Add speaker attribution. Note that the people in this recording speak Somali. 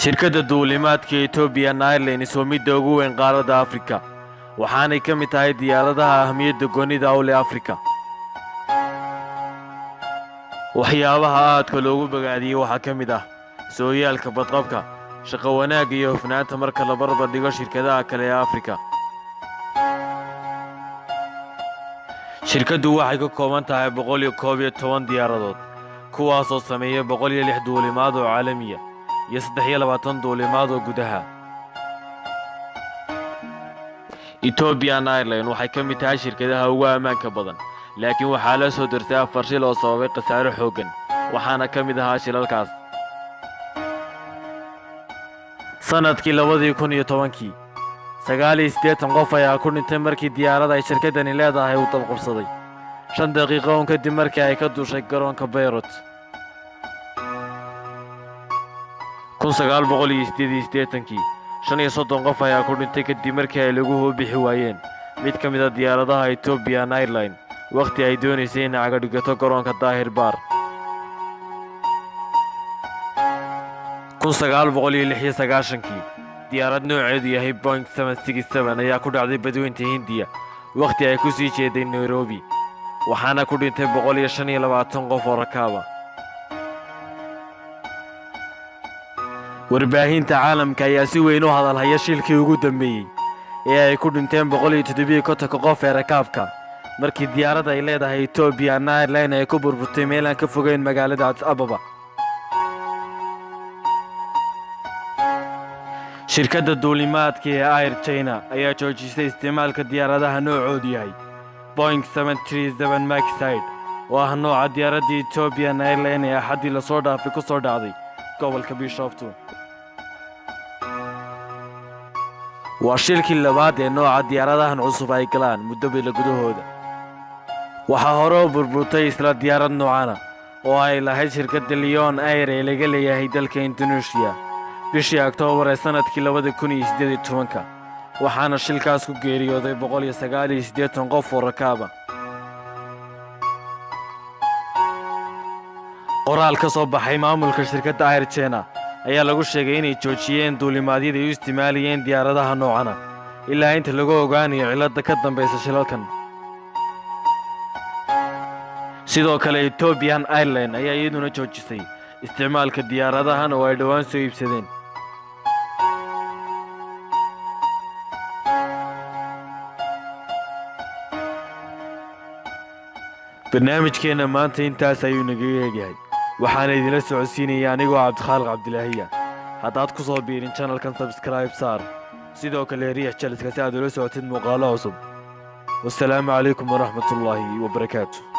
Speaker 1: shirkadda duulimaadka Ethiopian Airlines waa midda ugu weyn qaaradda Afrika waxaanay ka mid tahay diyaaradaha ahmiyadda goonida u leh Afrika. waxyaabaha aadka loogu bogaadiyay waxaa ka mid ah sooyaalka badqabka, shaqo wanaagga iyo hufnaanta marka la barbar dhigo shirkadaha kale ee Afrika. shirkaddu waxay ka kooban tahay 111 diyaaradood kuwaasoo sameeya 106 duulimaad oo caalami ah iyo 23 duulimaad oo gudaha. Ethiopian Airlines waxay ka mid tahay shirkadaha ugu ammaanka badan, laakiin waxaa la soo dirtay 4 shil oo sababay khasaare xooggan, waxaana ka mid ahaa shilalkaas sanadkii 2010 89 qof ayaa ku dhintay markii diyaarada ay shirkaddani leedahay uu dabqabsaday 5 daqiiqo kadib markii ay ka duushay garoonka Beirut. 1988 35 qof ayaa ku dhintay kadib markii ay lagu bixi waayeen mid ka mid ah diyaaradaha Ethiopian Airlines waqti ay doonaysay inay caga dhigato garoonka Tahir Bar. 1996 diyaarad nooceedu yahay Boeing 767 ayaa ku dhacday badweynta Hindiya waqti ay ku sii jeeday Nairobi, waxaana ku dhintay 125 qof oo rakaab ah. warbaahinta caalamka ayaa si weyn u hadalhaya shilkii ugu dambeeyay ee ay ku dhinteen 107 qof ee rakaabka markii diyaaradda ay leedahay Ethiopian Airlines ay ku burburtay meel aan ka fogeyn magaalada Addis Ababa. shirkadda duulimaadka ee Air China ayaa joojisay isticmaalka diyaaradaha noocoodu yahay Boeing 737 Max oo ah nooca diyaaradda Ethiopian Airlines ee xaddii la soo dhaafay ku soo dhacday gobolka Bishoftu. waa shilkii labaad ee nooca diyaaradahan cusub ay galaan muddo bil gudahooda. waxaa hore u burburtay isla diyaarad noocana oo ay lahayd shirkadda Lion Air ee laga leeyahay dalka Indonesia bishii Oktoobar ee sanadkii 2018, waxaana shilkaas ku geeriyooday 189 qof oo rakaab ah. qoraal ka soo baxay maamulka shirkadda Air China ayaa lagu sheegay inay joojiyeen duulimaadyada ay u isticmaalayeen diyaaradaha noocana ilaa inta lagu ogaanayo cilada ka dambaysa shilalkan. sidoo kale Ethiopian Airlines ayaa iyaduna joojisay isticmaalka diyaaradahan oo ay dhawaan soo iibsadeen. barnaamijkeena maanta intaas ayuu naga eegyahay, waxaana idinla socodsiinaya anigoo Cabdikhaalq Cabdilaahiya. haddaad ku soo biirin channelkan subscribe saar, sidoo kale riix jaliska si aad ula socotid muuqaalo cusub. wassalaamu calaykum waraxmatullaahi wabarakaatu.